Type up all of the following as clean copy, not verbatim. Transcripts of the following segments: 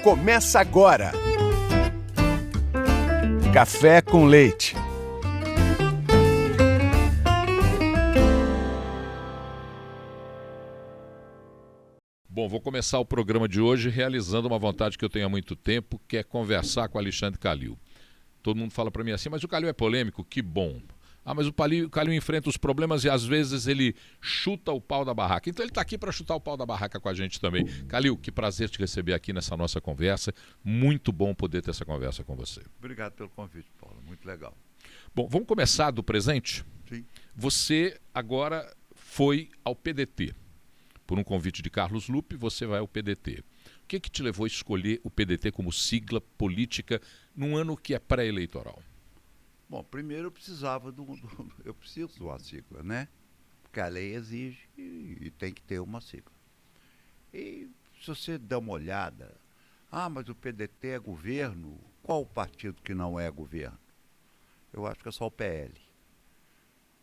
começa agora. Café com Leite. Bom, vou começar o programa de hoje realizando uma vontade que eu tenho há muito tempo, que é conversar com Alexandre Calil. Todo mundo fala para mim assim, mas o Calil é polêmico? Que bom. Ah, mas o Calil enfrenta os problemas e às vezes ele chuta o pau da barraca. Então ele está aqui para chutar o pau da barraca com a gente também. Calil, que prazer te receber aqui nessa nossa conversa. Muito bom poder ter essa conversa com você. Obrigado pelo convite, Paulo. Muito legal. Bom, vamos começar do presente? Sim. Você agora foi ao PDT. Por um convite de Carlos Lupe, você vai ao PDT. O que te levou a escolher o PDT como sigla política num ano que é pré-eleitoral? Bom, primeiro eu precisava eu preciso de uma sigla, né? Porque a lei exige e tem que ter uma sigla. E se você der uma olhada, mas o PDT é governo, qual o partido que não é governo? Eu acho que é só o PL.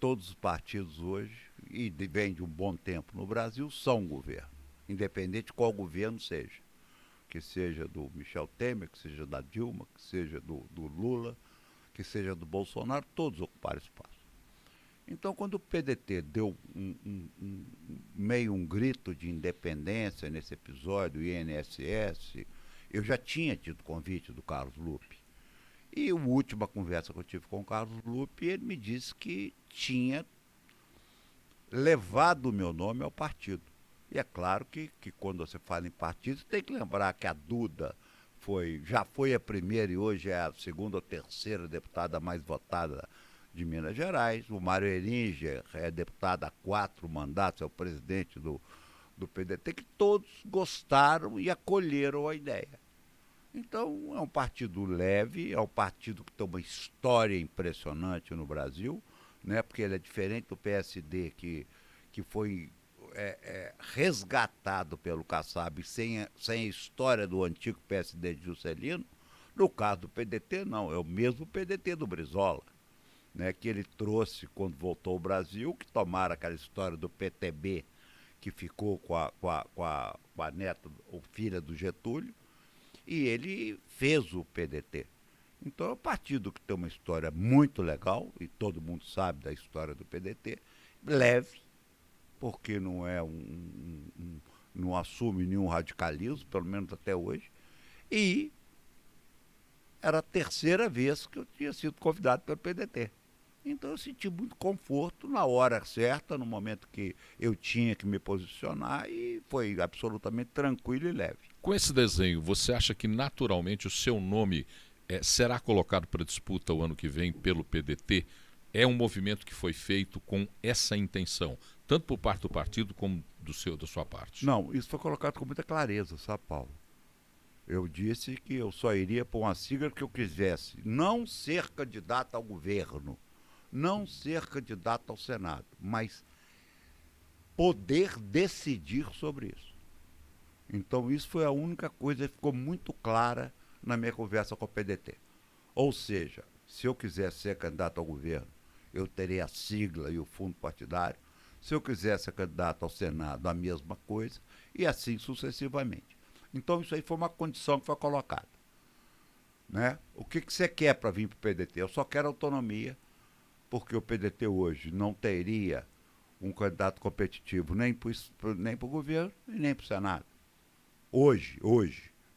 Todos os partidos hoje, e vem de um bom tempo no Brasil, são governo, independente de qual governo seja. Que seja do Michel Temer, que seja da Dilma, que seja do Lula, que seja do Bolsonaro, todos ocuparam espaço. Então, quando o PDT deu meio um grito de independência nesse episódio, o INSS, eu já tinha tido convite do Carlos Lupe. E a última conversa que eu tive com o Carlos Lupe, ele me disse que tinha levado o meu nome ao partido. E é claro que quando você fala em partido, você tem que lembrar que a Duda já foi a primeira e hoje é a segunda ou terceira deputada mais votada de Minas Gerais. O Mário Eringer é deputado há 4 mandatos, é o presidente do PDT, que todos gostaram e acolheram a ideia. Então, é um partido leve, é um partido que tem uma história impressionante no Brasil, né? Porque ele é diferente do PSD, que foi resgatado pelo Kassab sem a história do antigo PSD de Juscelino. No caso do PDT, não, é o mesmo PDT do Brizola, né, que ele trouxe quando voltou ao Brasil, que tomaram aquela história do PTB, que ficou com a neta ou filha do Getúlio, e ele fez o PDT. Então é um partido que tem uma história muito legal, e todo mundo sabe da história do PDT, leve, porque não não assume nenhum radicalismo, pelo menos até hoje, e era a terceira vez que eu tinha sido convidado pelo PDT. Então eu senti muito conforto na hora certa, no momento que eu tinha que me posicionar, e foi absolutamente tranquilo e leve. Com esse desenho, você acha que naturalmente o seu nome será colocado para disputa o ano que vem pelo PDT? É um movimento que foi feito com essa intenção, tanto por parte do partido como da sua parte? Não, isso foi colocado com muita clareza, sabe, Paulo? Eu disse que eu só iria por uma sigla que eu quisesse não ser candidato ao governo, não ser candidato ao Senado, mas poder decidir sobre isso. Então isso foi a única coisa que ficou muito clara na minha conversa com o PDT. Ou seja, se eu quisesse ser candidato ao governo, eu teria a sigla e o fundo partidário. Se eu quisesse ser candidato ao Senado, a mesma coisa, e assim sucessivamente. Então isso aí foi uma condição que foi colocada, né? O que você quer para vir para o PDT? Eu só quero autonomia, porque o PDT hoje não teria um candidato competitivo nem para o governo e nem para o Senado. Hoje,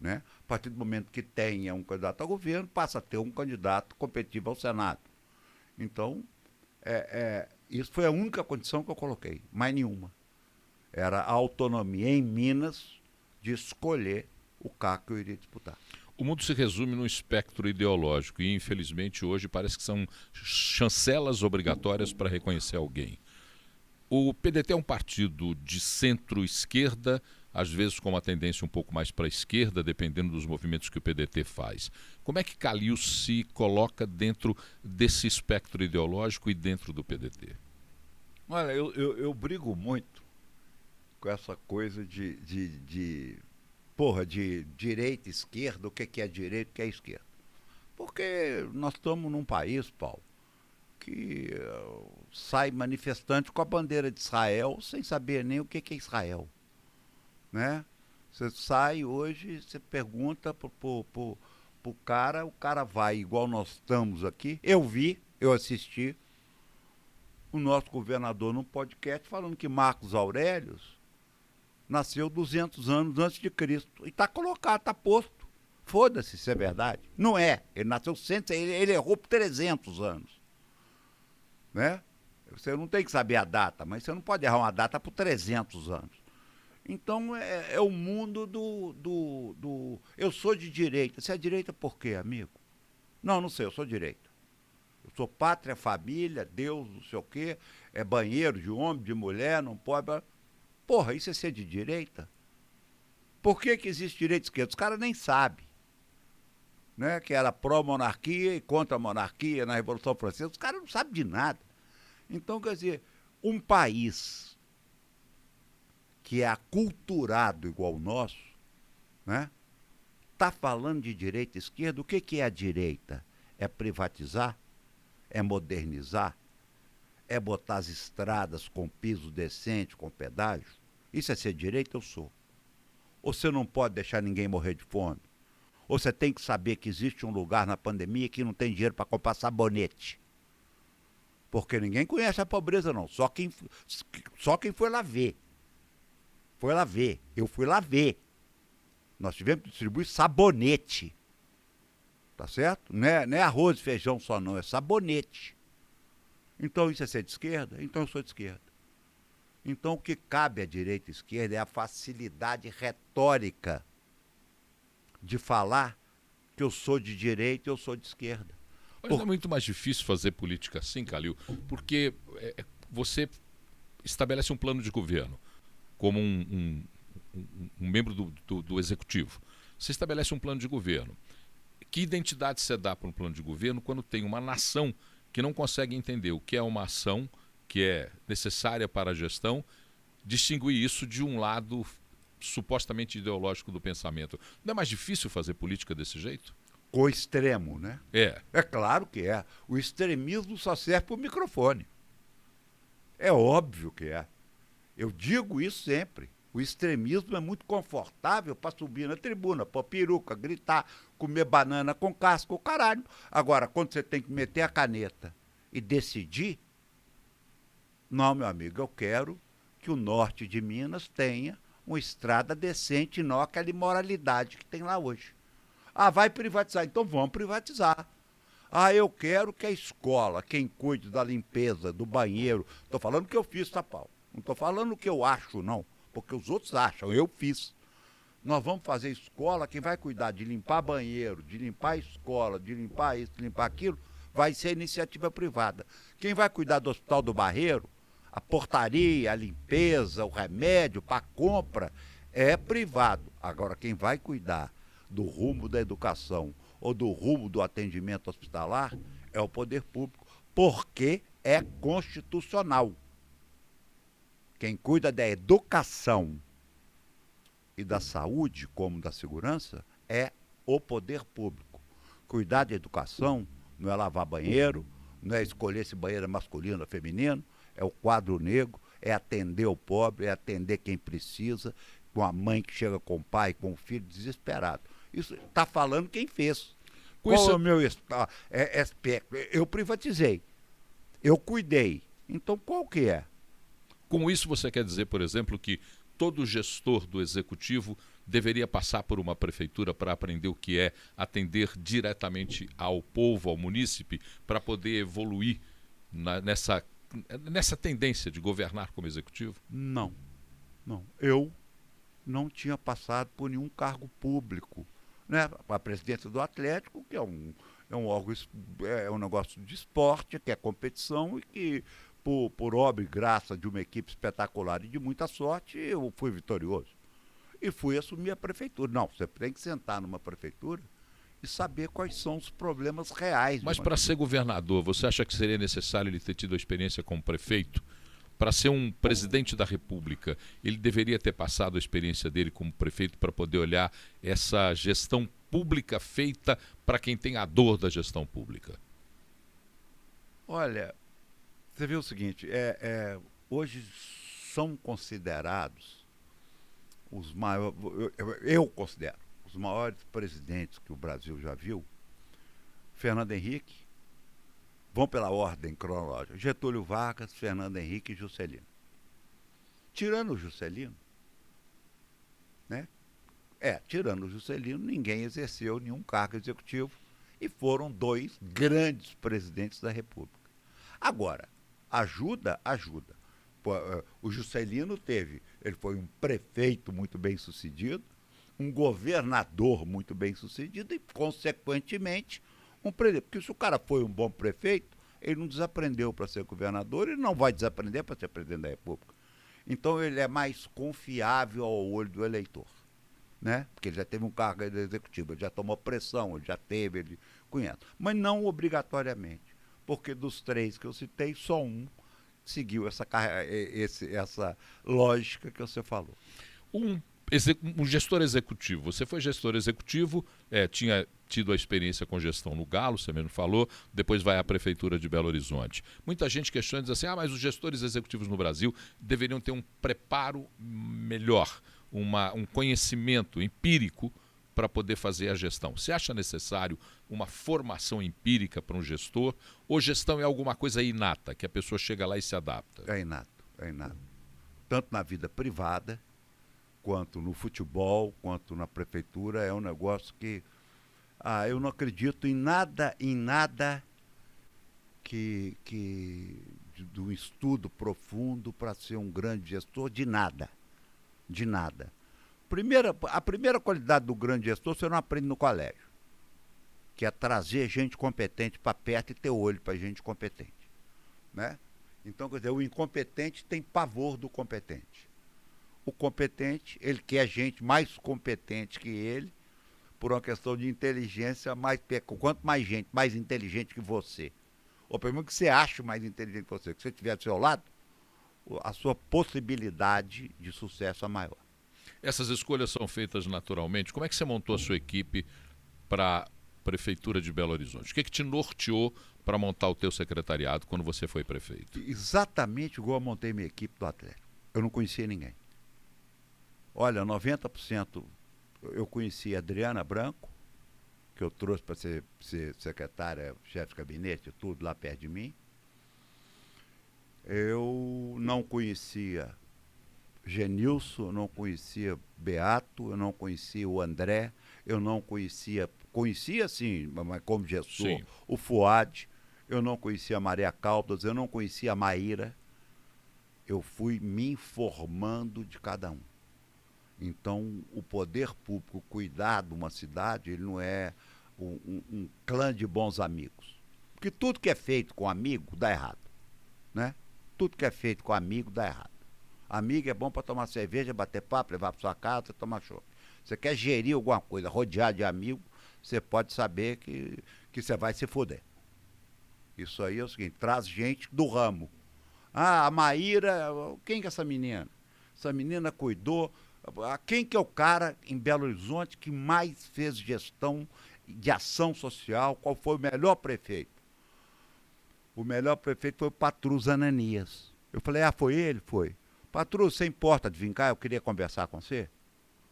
né? A partir do momento que tenha um candidato ao governo, passa a ter um candidato competitivo ao Senado. Então, isso foi a única condição que eu coloquei, mais nenhuma. Era a autonomia em Minas de escolher o cargo que eu iria disputar. O mundo se resume num espectro ideológico e, infelizmente, hoje parece que são chancelas obrigatórias para reconhecer alguém. O PDT é um partido de centro-esquerda, às vezes com uma tendência um pouco mais para a esquerda, dependendo dos movimentos que o PDT faz. Como é que Calil se coloca dentro desse espectro ideológico e dentro do PDT? Olha, eu brigo muito com essa coisa de direita, esquerda, o que é direita, o que é esquerda. Porque nós estamos num país, Paulo, que sai manifestante com a bandeira de Israel sem saber nem o que é Israel, né? Você sai hoje, você pergunta pro cara, o cara vai, igual nós estamos aqui. Eu assisti o nosso governador num podcast falando que Marcos Aurélio nasceu 200 anos antes de Cristo. E está colocado, está posto. Foda-se se é verdade. Não é. Ele nasceu 100, ele errou por 300 anos. Né? Você não tem que saber a data, mas você não pode errar uma data por 300 anos. Então é o mundo do. Eu sou de direita. Você é direita por quê, amigo? Não sei, eu sou direita. Eu sou pátria, família, Deus, não sei o quê. É banheiro de homem, de mulher, não pode. Porra, isso é ser de direita? Por que existe direita e esquerda? Os caras nem sabem. Né? Que era pró-monarquia e contra a monarquia na Revolução Francesa. Os caras não sabem de nada. Então, quer dizer, um país que é aculturado igual o nosso, né? Tá falando de direita e esquerda. O que é a direita? É privatizar? É modernizar? É botar as estradas com piso decente, com pedágio? Isso é ser direita? Eu sou. Ou você não pode deixar ninguém morrer de fome? Ou você tem que saber que existe um lugar na pandemia que não tem dinheiro para comprar sabonete? Porque ninguém conhece a pobreza, não. Só quem foi lá ver. Foi lá ver. Eu fui lá ver. Nós tivemos que distribuir sabonete. Tá certo? Não é arroz e feijão só, não. É sabonete. Então isso é ser de esquerda? Então eu sou de esquerda. Então o que cabe à direita e à esquerda é a facilidade retórica de falar que eu sou de direita e eu sou de esquerda. Mas não é muito mais difícil fazer política assim, Calil, porque você estabelece um plano de governo como um membro do executivo. Você estabelece um plano de governo. Que identidade você dá para um plano de governo quando tem uma nação que não consegue entender o que é uma ação que é necessária para a gestão, distinguir isso de um lado supostamente ideológico do pensamento? Não é mais difícil fazer política desse jeito? O extremo, né? É claro que é. O extremismo só serve para o microfone. É óbvio que é. Eu digo isso sempre. O extremismo é muito confortável para subir na tribuna, pôr peruca, gritar, comer banana com casca, o caralho. Agora, quando você tem que meter a caneta e decidir, não, meu amigo, eu quero que o norte de Minas tenha uma estrada decente e não aquela imoralidade que tem lá hoje. Ah, vai privatizar, então vamos privatizar. Ah, eu quero que a escola, quem cuide da limpeza, do banheiro, estou falando o que eu fiz, tá, Paulo? Não estou falando o que eu acho, não, porque os outros acham, eu fiz. Nós vamos fazer escola, quem vai cuidar de limpar banheiro, de limpar a escola, de limpar isso, de limpar aquilo, vai ser iniciativa privada. Quem vai cuidar do Hospital do Barreiro, a portaria, a limpeza, o remédio, para compra, é privado. Agora, quem vai cuidar do rumo da educação ou do rumo do atendimento hospitalar é o poder público, porque é constitucional. Quem cuida da educação e da saúde, como da segurança, é o poder público. Cuidar da educação não é lavar banheiro, não é escolher se banheiro é masculino ou feminino, é o quadro negro, é atender o pobre, é atender quem precisa, com a mãe que chega com o pai, com o filho desesperado. Isso está falando quem fez. Qual é o meu aspecto? Eu privatizei, eu cuidei. Então qual que é? Com isso você quer dizer, por exemplo, que todo gestor do executivo deveria passar por uma prefeitura para aprender o que é atender diretamente ao povo, ao munícipe, para poder evoluir nessa tendência de governar como executivo? Não. Eu não tinha passado por nenhum cargo público. Né? A presidência do Atlético, que é um órgão, é um negócio de esporte, que é competição e que, por obra e graça de uma equipe espetacular e de muita sorte, eu fui vitorioso. E fui assumir a prefeitura. Não, você tem que sentar numa prefeitura e saber quais são os problemas reais. Mas para ser governador, você acha que seria necessário ele ter tido a experiência como prefeito? Para ser um presidente da República, ele deveria ter passado a experiência dele como prefeito para poder olhar essa gestão pública feita para quem tem a dor da gestão pública? Olha, você vê o seguinte, hoje são considerados os maiores, eu considero, os maiores presidentes que o Brasil já viu, Fernando Henrique, vão pela ordem cronológica, Getúlio Vargas, Fernando Henrique e Juscelino. Tirando o Juscelino, né? Tirando o Juscelino, ninguém exerceu nenhum cargo executivo e foram 2 grandes presidentes da República. Agora, ajuda. O Juscelino ele foi um prefeito muito bem sucedido, um governador muito bem sucedido e, consequentemente, um presidente. Porque se o cara foi um bom prefeito, ele não desaprendeu para ser governador e não vai desaprender para ser presidente da República. Então ele é mais confiável ao olho do eleitor, né? Porque ele já teve um cargo executivo, ele já tomou pressão, ele conhece. Mas não obrigatoriamente, porque dos 3 que eu citei, só um seguiu essa lógica que você falou. Um gestor executivo. Você foi gestor executivo, tinha tido a experiência com gestão no Galo, você mesmo falou, depois vai à Prefeitura de Belo Horizonte. Muita gente questiona, diz assim, mas os gestores executivos no Brasil deveriam ter um preparo melhor, um conhecimento empírico para poder fazer a gestão. Você acha necessário uma formação empírica para um gestor ou gestão é alguma coisa inata, que a pessoa chega lá e se adapta? É inato. Tanto na vida privada, quanto no futebol, quanto na prefeitura, é um negócio que eu não acredito em nada do estudo profundo para ser um grande gestor, de nada. A primeira qualidade do grande gestor você não aprende no colégio, que é trazer gente competente para perto e ter olho para gente competente, né? Então, quer dizer, o incompetente tem pavor do competente. O competente, ele quer gente mais competente que ele, por uma questão de inteligência, quanto mais gente mais inteligente que você, ou pelo menos que você acha mais inteligente que você estiver do seu lado, a sua possibilidade de sucesso é maior. Essas escolhas são feitas naturalmente. Como é que você montou a sua equipe para a Prefeitura de Belo Horizonte? O que te norteou para montar o teu secretariado quando você foi prefeito? Exatamente igual eu montei minha equipe do Atlético. Eu não conhecia ninguém. Olha, 90% eu conhecia a Adriana Branco, que eu trouxe para ser secretária, chefe de gabinete, tudo lá perto de mim. Eu não conhecia Genilson, eu não conhecia Beato, eu não conhecia o André, eu não conhecia sim, mas como gestor, o Fuad, eu não conhecia a Maria Caldas, eu não conhecia a Maíra. Eu fui me informando de cada um. Então, o poder público cuidar de uma cidade, ele não é um clã de bons amigos. Porque tudo que é feito com amigo dá errado, né? Tudo que é feito com amigo dá errado. Amigo é bom para tomar cerveja, bater papo, levar para sua casa, tomar chopp. Você quer gerir alguma coisa, rodear de amigo, você pode saber que você vai se foder. Isso aí é o seguinte, traz gente do ramo. A Maíra, quem que é essa menina? Essa menina cuidou. Quem que é o cara em Belo Horizonte que mais fez gestão de ação social? Qual foi o melhor prefeito? O melhor prefeito foi o Patrus Ananias. Eu falei, foi ele? Foi. Patrus, você importa de vir cá? Eu queria conversar com você.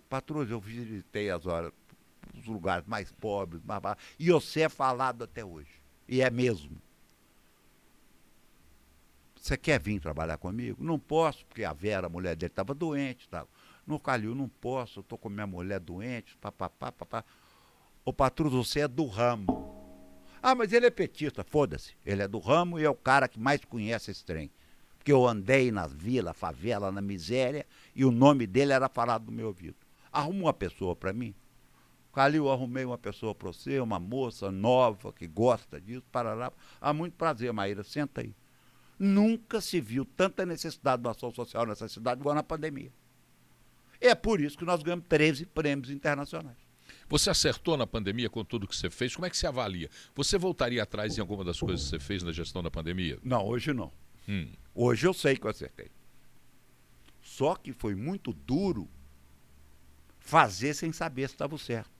Patrus, eu visitei os lugares mais pobres, e você é falado até hoje. E é mesmo. Você quer vir trabalhar comigo? Não posso, porque a Vera, a mulher dele, estava doente. Tal. No Calil, não posso, eu estou com minha mulher doente, papapá. Ô, Patrus, você é do ramo. Mas ele é petista, foda-se. Ele é do ramo e é o cara que mais conhece esse trem. Porque eu andei nas vilas, favela, na miséria, e o nome dele era falado no meu ouvido. Arruma uma pessoa para mim. Calil, arrumei uma pessoa para você, uma moça nova, que gosta disso, parará. Muito prazer, Maíra, senta aí. Nunca se viu tanta necessidade de ação social nessa cidade igual na pandemia. É por isso que nós ganhamos 13 prêmios internacionais. Você acertou na pandemia com tudo que você fez? Como é que você avalia? Você voltaria atrás em alguma das coisas que você fez na gestão da pandemia? Não, hoje não. Hoje eu sei que eu acertei. Só que foi muito duro fazer sem saber se estava certo.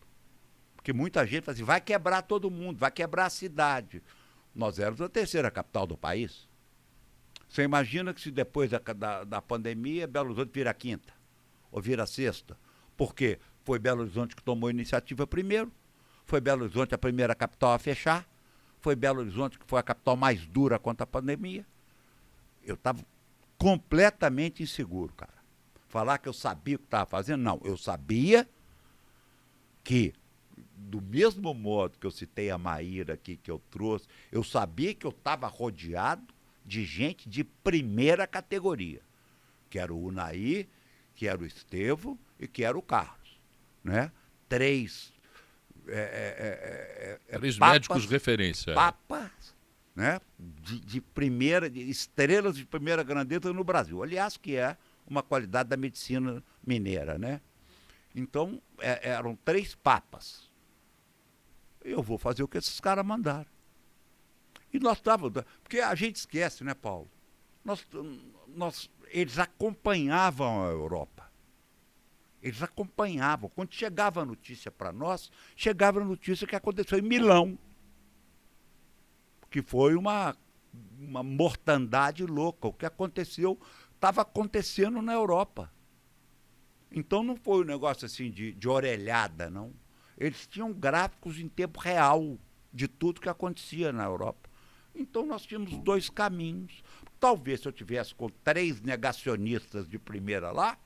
Porque muita gente fala assim, vai quebrar todo mundo, vai quebrar a cidade. Nós éramos a terceira capital do país. Você imagina que se depois da pandemia, Belo Horizonte vira a quinta, ou vira sexta. Por quê? Foi Belo Horizonte que tomou a iniciativa primeiro, foi Belo Horizonte a primeira capital a fechar, foi Belo Horizonte que foi a capital mais dura contra a pandemia. Eu estava completamente inseguro, cara. Falar que eu sabia o que estava fazendo, não. Eu sabia que, do mesmo modo que eu citei a Maíra aqui, que eu trouxe, eu sabia que eu estava rodeado de gente de primeira categoria, que era o Unai, que era o Estevão e que era o Carlos, né? Três Três papas, médicos referência. papas, né? De primeira, de estrelas de primeira grandeza no Brasil. Aliás, que é uma qualidade da medicina mineira, né? Então, eram 3 papas. Eu vou fazer o que esses caras mandaram. E nós estávamos... Porque a gente esquece, né, Paulo? Eles acompanhavam a Europa. Eles acompanhavam. Quando chegava a notícia para nós, chegava a notícia que aconteceu em Milão. Que foi uma mortandade louca. O que aconteceu, estava acontecendo na Europa. Então não foi um negócio assim de orelhada, não. Eles tinham gráficos em tempo real de tudo que acontecia na Europa. Então nós tínhamos 2 caminhos. Talvez se eu tivesse com 3 negacionistas de primeira lá,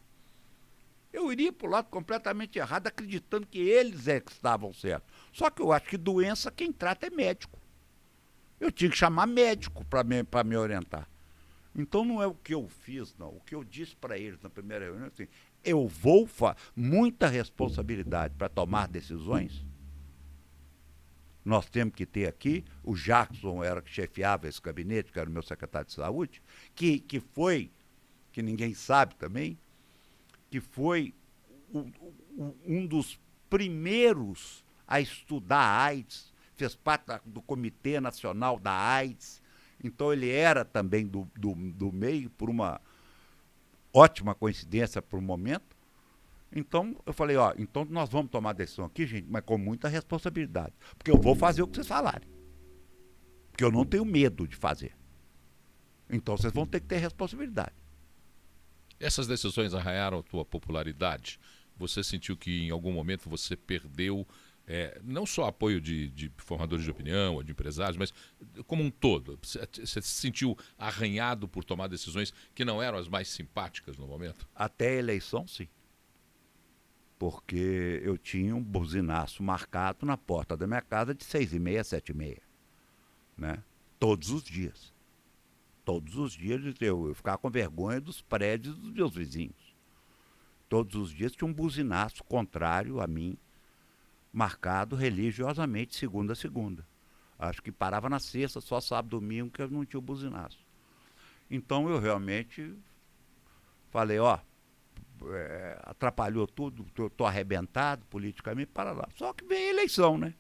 eu iria para o lado completamente errado, acreditando que eles é que estavam certos. Só que eu acho que doença quem trata é médico. Eu tinha que chamar médico para me orientar. Então não é o que eu fiz, não. O que eu disse para eles na primeira reunião é assim, eu vou muita responsabilidade para tomar decisões. Nós temos que ter aqui, o Jackson era que chefiava esse gabinete, que era o meu secretário de saúde, que foi, que ninguém sabe também, que foi um dos primeiros a estudar a AIDS, fez parte do Comitê Nacional da AIDS, então ele era também do meio, por uma ótima coincidência para o momento. Então eu falei, então nós vamos tomar decisão aqui, gente, mas com muita responsabilidade, porque eu vou fazer o que vocês falarem, porque eu não tenho medo de fazer. Então vocês vão ter que ter responsabilidade. Essas decisões arranharam a tua popularidade? Você sentiu que em algum momento você perdeu não só apoio de formadores de opinião ou de empresários, mas como um todo? Você se sentiu arranhado por tomar decisões que não eram as mais simpáticas no momento? Até a eleição, sim. Porque eu tinha um buzinaço marcado na porta da minha casa de 6h30, 7h30. Né? Todos os dias. Todos os dias eu ficava com vergonha dos prédios dos meus vizinhos. Todos os dias tinha um buzinaço contrário a mim, marcado religiosamente, segunda a segunda. Acho que parava na sexta, só sábado e domingo que eu não tinha o buzinaço. Então eu realmente falei, atrapalhou tudo, estou arrebentado politicamente, para lá. Só que veio a eleição, né?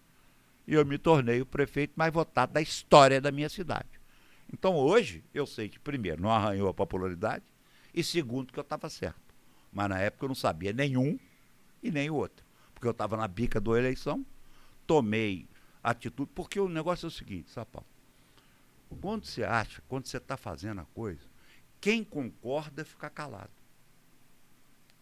E eu me tornei o prefeito mais votado da história da minha cidade. Então hoje eu sei que, primeiro, não arranhou a popularidade, e segundo, que eu estava certo. Mas na época eu não sabia nenhum e nem o outro. Porque eu estava na bica da eleição, tomei atitude, porque o negócio é o seguinte, sabe, Paulo? Quando você está fazendo a coisa, quem concorda fica calado.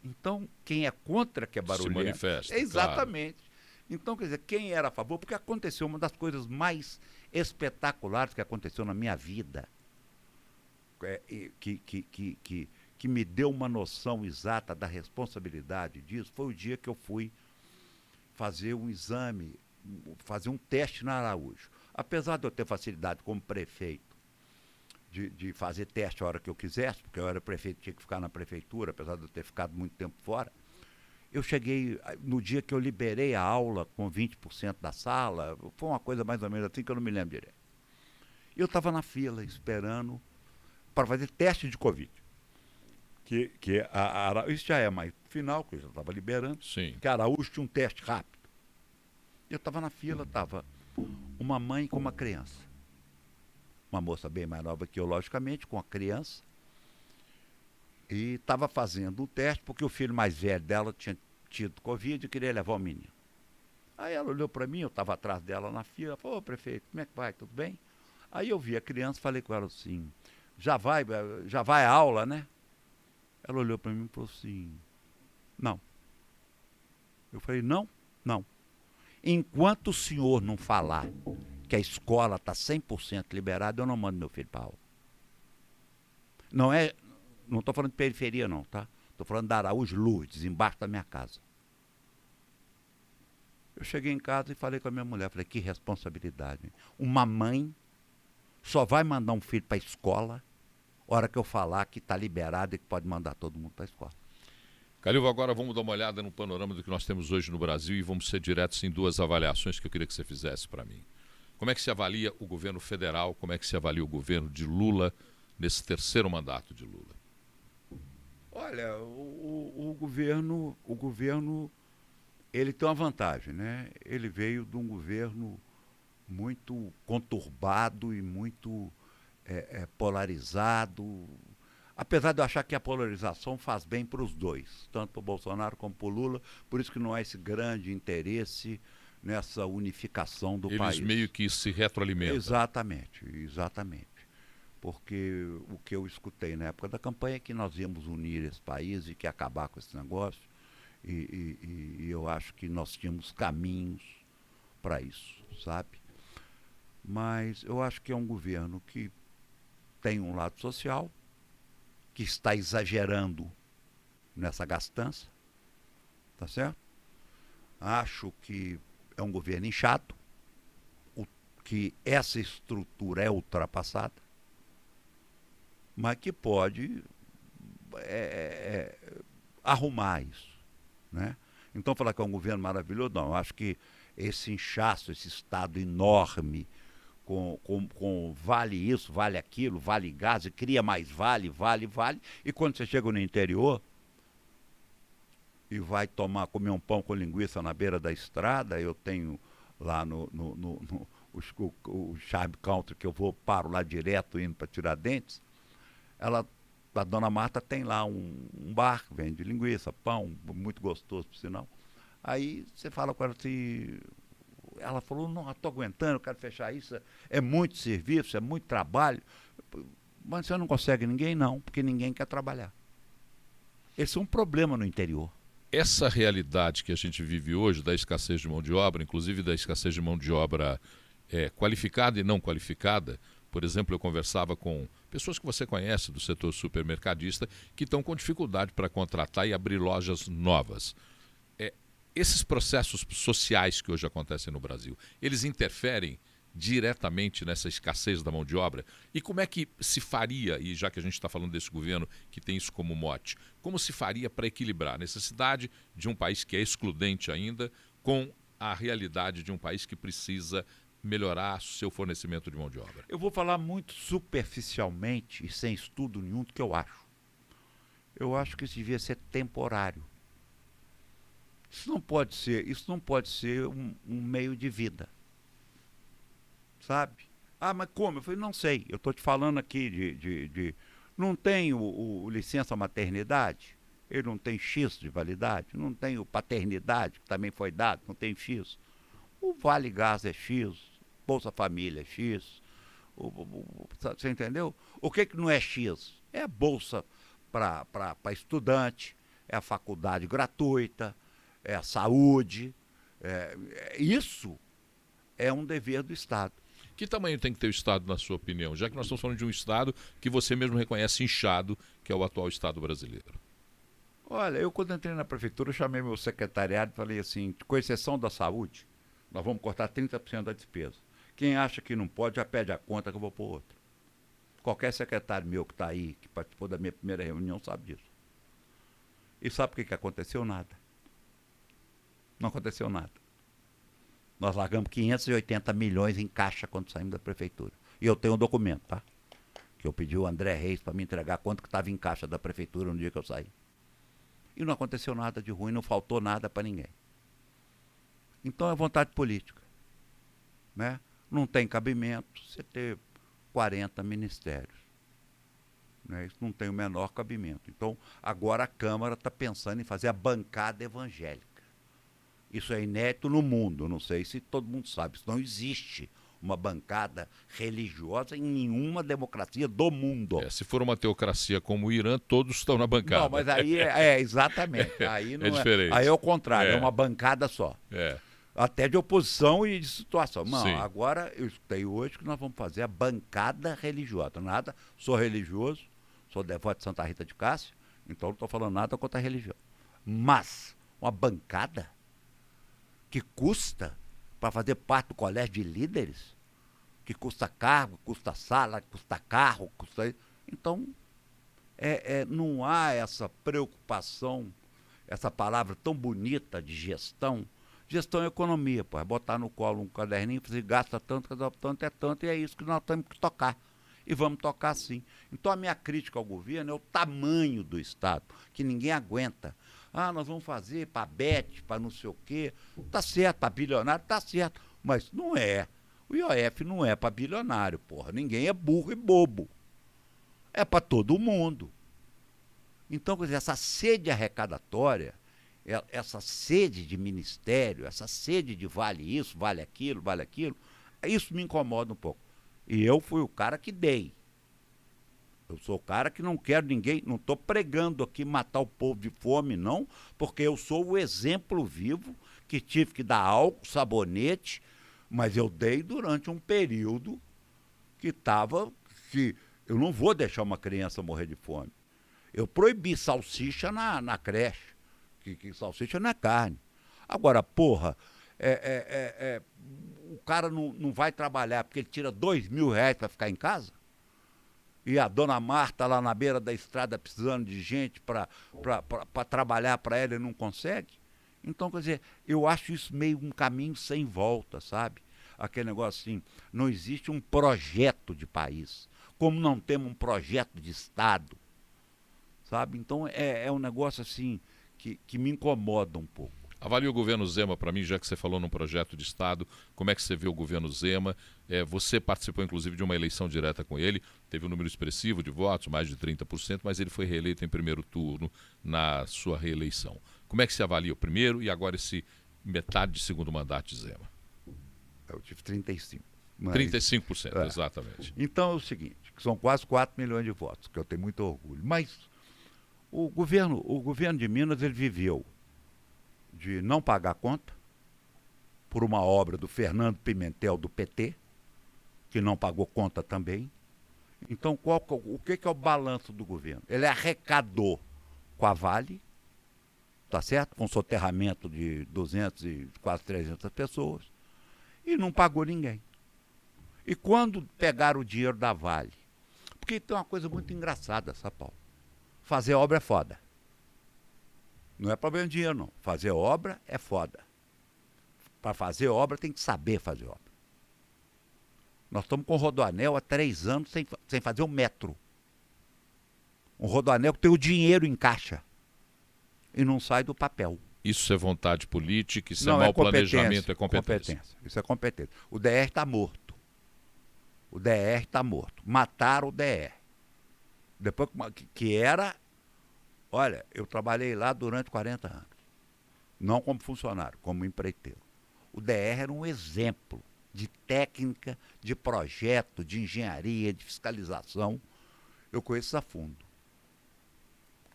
Então, quem é contra que é barulhento... Se manifesta. Exatamente. Claro. Então, quer dizer, quem era a favor, porque aconteceu uma das coisas mais espetaculares que aconteceu na minha vida, que me deu uma noção exata da responsabilidade disso, foi o dia que eu fui fazer um exame, fazer um teste na Araújo. Apesar de eu ter facilidade como prefeito de fazer teste a hora que eu quisesse, porque eu era prefeito, tinha que ficar na prefeitura, apesar de eu ter ficado muito tempo fora, eu cheguei, no dia que eu liberei a aula com 20% da sala, foi uma coisa mais ou menos assim que eu não me lembro direito. Eu estava na fila esperando para fazer teste de Covid. Isso já é mais final, que eu já estava liberando. Sim. Que a Araújo tinha um teste rápido. Eu estava na fila, estava uma mãe com uma criança. Uma moça bem mais nova que eu, logicamente, com a criança. E estava fazendo o teste, porque o filho mais velho dela tinha tido Covid e queria levar o menino. Aí ela olhou para mim, eu estava atrás dela na fila, falou, prefeito, como é que vai, tudo bem? Aí eu vi a criança, falei com ela assim, já vai a aula, né? Ela olhou para mim e falou assim, Não. Eu falei, não, não. Enquanto o senhor não falar que a escola está 100% liberada, eu não mando meu filho para aula. Não estou falando de periferia não, tá? Estou falando da Araújo Lourdes, embaixo da minha casa. Eu cheguei em casa e falei com a minha mulher, falei, que responsabilidade. Uma mãe só vai mandar um filho para a escola hora que eu falar que está liberado e que pode mandar todo mundo para a escola. Calil, agora vamos dar uma olhada no panorama do que nós temos hoje no Brasil e vamos ser diretos em duas avaliações que eu queria que você fizesse para mim. Como é que se avalia o governo federal, como é que se avalia o governo de Lula nesse terceiro mandato de Lula? Olha, o governo, ele tem uma vantagem, né? Ele veio de um governo muito conturbado e muito polarizado. Apesar de eu achar que a polarização faz bem para os dois, tanto para o Bolsonaro como para o Lula, por isso que não há esse grande interesse nessa unificação do país. Eles meio que se retroalimentam. Exatamente. Porque o que eu escutei na época da campanha é que nós íamos unir esse país e que ia acabar com esse negócio. E eu acho que nós tínhamos caminhos para isso, sabe? Mas eu acho que é um governo que tem um lado social, que está exagerando nessa gastança, tá certo? Acho que é um governo inchado, que essa estrutura é ultrapassada, mas que pode arrumar isso, né? Então falar que é um governo maravilhoso, não. Eu acho que esse inchaço, esse estado enorme, com vale isso, vale aquilo, vale gás, e cria mais vale, e quando você chega no interior e vai comer um pão com linguiça na beira da estrada, eu tenho lá o Charme Country, que eu paro lá direto indo para Tiradentes, a dona Marta tem lá um bar que vende linguiça, pão, muito gostoso, por sinal. Aí você fala com ela assim, ela falou, não estou aguentando, eu quero fechar isso, é muito serviço, é muito trabalho. Mas você não consegue ninguém, não, porque ninguém quer trabalhar. Esse é um problema no interior. Essa realidade que a gente vive hoje, da escassez de mão de obra, inclusive da escassez de mão de obra qualificada e não qualificada, por exemplo, eu conversava com pessoas que você conhece do setor supermercadista que estão com dificuldade para contratar e abrir lojas novas. Esses processos sociais que hoje acontecem no Brasil, eles interferem diretamente nessa escassez da mão de obra? E como é que se faria, e já que a gente está falando desse governo que tem isso como mote, como se faria para equilibrar a necessidade de um país que é excludente ainda com a realidade de um país que precisa melhorar seu fornecimento de mão de obra? Eu vou falar muito superficialmente e sem estudo nenhum do que eu acho. Eu acho que isso devia ser temporário. Isso não pode ser um meio de vida. Sabe? Ah, mas como? Eu falei, não sei. Eu estou te falando aqui não tem o licença maternidade, ele não tem X de validade, não tem o paternidade, que também foi dado, não tem X. O Vale Gás é X, Bolsa Família é X. Você entendeu? O que não é X? É a bolsa para estudante, é a faculdade gratuita, é a saúde. Isso é um dever do Estado. Que tamanho tem que ter o Estado, na sua opinião? Já que nós estamos falando de um Estado que você mesmo reconhece inchado, que é o atual Estado brasileiro. Olha, eu quando entrei na prefeitura, eu chamei meu secretariado e falei assim, com exceção da saúde, nós vamos cortar 30% da despesa. Quem acha que não pode, já pede a conta que eu vou pôr outra. Qualquer secretário meu que está aí, que participou da minha primeira reunião, sabe disso. E sabe por que aconteceu? Nada. Não aconteceu nada. Nós largamos 580 milhões em caixa quando saímos da prefeitura. E eu tenho um documento, tá? Que eu pedi o André Reis para me entregar quanto que estava em caixa da prefeitura no dia que eu saí. E não aconteceu nada de ruim, não faltou nada para ninguém. Então é vontade política, né? Não tem cabimento você ter 40 ministérios, né? Isso não tem o menor cabimento. Então agora a Câmara está pensando em fazer a bancada evangélica. Isso é inédito no mundo, não sei se todo mundo sabe, isso não existe uma bancada religiosa em nenhuma democracia do mundo. Se for uma teocracia como o Irã, todos estão na bancada. Não, mas aí exatamente. Aí não diferente. Aí é o contrário, é uma bancada só. Até de oposição e de situação. Não, Sim. agora eu escutei hoje que nós vamos fazer a bancada religiosa. Nada, sou religioso, sou devoto de Santa Rita de Cássia, então não estou falando nada contra a religião. Mas uma bancada que custa para fazer parte do colégio de líderes, que custa cargo, custa sala, custa carro, custa... Então, não há essa preocupação, essa palavra tão bonita de gestão. Gestão é economia, pô. É botar no colo um caderninho, você gasta tanto, é tanto, e é isso que nós temos que tocar. E vamos tocar sim. Então a minha crítica ao governo é o tamanho do Estado, que ninguém aguenta. Nós vamos fazer para BET, para não sei o quê. Tá certo, para bilionário, tá certo. Mas não é. O IOF não é para bilionário, porra. Ninguém é burro e bobo. É para todo mundo. Então, quer dizer, essa sede arrecadatória, essa sede de ministério, essa sede de vale isso, vale aquilo, isso me incomoda um pouco. E eu fui o cara que dei. Eu sou o cara que não quero ninguém, não estou pregando aqui matar o povo de fome, não, porque eu sou o exemplo vivo que tive que dar álcool, sabonete, mas eu dei durante um período que eu não vou deixar uma criança morrer de fome. Eu proibi salsicha na creche, que salsicha não é carne. Agora, porra, o cara não vai trabalhar porque ele tira R$2.000 para ficar em casa? E a dona Marta lá na beira da estrada precisando de gente para trabalhar para ela e não consegue? Então, quer dizer, eu acho isso meio um caminho sem volta, sabe? Aquele negócio assim, não existe um projeto de país, como não temos um projeto de Estado, sabe? Então, é um negócio assim que me incomoda um pouco. Avalie o governo Zema para mim, já que você falou num projeto de Estado, como é que você vê o governo Zema? Você participou, inclusive, de uma eleição direta com ele, teve um número expressivo de votos, mais de 30%, mas ele foi reeleito em primeiro turno na sua reeleição. Como é que se avalia o primeiro e agora esse metade de segundo mandato de Zema? Eu tive 35%. 35%, exatamente. Então é o seguinte, que são quase 4 milhões de votos, que eu tenho muito orgulho. Mas o governo de Minas, ele viveu de não pagar conta por uma obra do Fernando Pimentel, do PT, que não pagou conta também. Então, o que é o balanço do governo? Ele arrecadou com a Vale, tá certo? Com soterramento de 200 e quase 300 pessoas, e não pagou ninguém. E quando pegaram o dinheiro da Vale? Porque tem uma coisa muito engraçada, sabe, Paulo? Fazer obra é foda. Não é problema de dinheiro, não. Fazer obra é foda. Para fazer obra tem que saber fazer obra. Nós estamos com o Rodoanel há 3 anos sem fazer um metro. Um Rodoanel que tem o dinheiro em caixa e não sai do papel. Isso é vontade política, isso não, é mau planejamento, é competência. Isso é competência. O DR está morto. O DR está morto. Mataram o DR. Depois que era... Olha, eu trabalhei lá durante 40 anos. Não como funcionário, como empreiteiro. O DR era um exemplo de técnica, de projeto, de engenharia, de fiscalização. Eu conheço a fundo.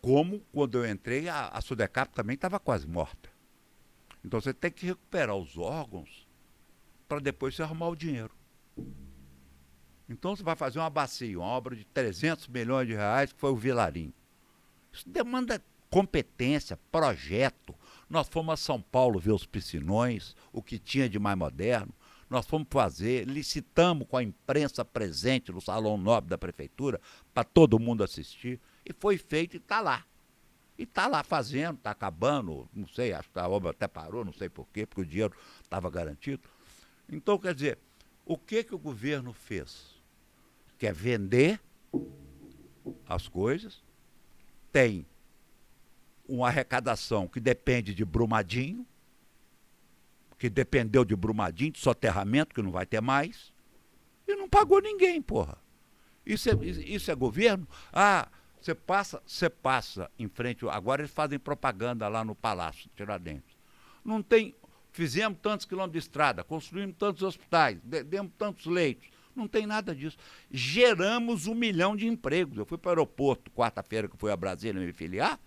Como, quando eu entrei, a Sudecap também estava quase morta. Então você tem que recuperar os órgãos para depois você arrumar o dinheiro. Então você vai fazer uma bacia, uma obra de 300 milhões de reais, que foi o Vilarinho. Isso demanda competência, projeto. Nós fomos a São Paulo ver os piscinões, o que tinha de mais moderno. Nós fomos fazer, licitamos com a imprensa presente no Salão Nobre da Prefeitura, para todo mundo assistir. E foi feito e está lá. E está lá fazendo, está acabando, não sei, acho que a obra até parou, não sei porquê, porque o dinheiro estava garantido. Então, quer dizer, o que o governo fez? Quer vender as coisas, tem uma arrecadação que depende de Brumadinho, que dependeu de Brumadinho, de soterramento, que não vai ter mais, e não pagou ninguém, porra. Isso é governo? Você passa em frente, agora eles fazem propaganda lá no Palácio Tiradentes. Não tem fizemos tantos quilômetros de estrada, construímos tantos hospitais, demos tantos leitos. Não tem nada disso. Geramos 1 milhão de empregos. Eu fui para o aeroporto, quarta-feira que fui a Brasília me filiar,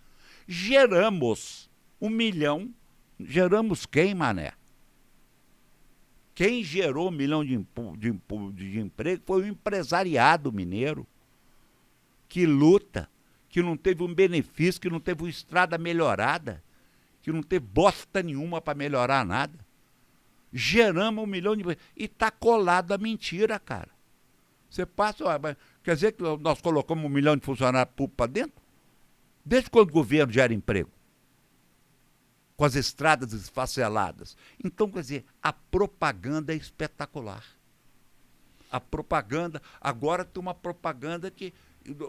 geramos 1 milhão. Geramos quem, mané? Quem gerou 1 milhão de emprego foi o empresariado mineiro, que luta, que não teve um benefício, que não teve uma estrada melhorada, que não teve bosta nenhuma para melhorar nada. Geramos 1 milhão de... E está colado a mentira, cara. Você passa... Quer dizer que nós colocamos 1 milhão de funcionários públicos para dentro? Desde quando o governo gera emprego? Com as estradas esfaceladas. Então, quer dizer, a propaganda é espetacular. A propaganda... Agora tem uma propaganda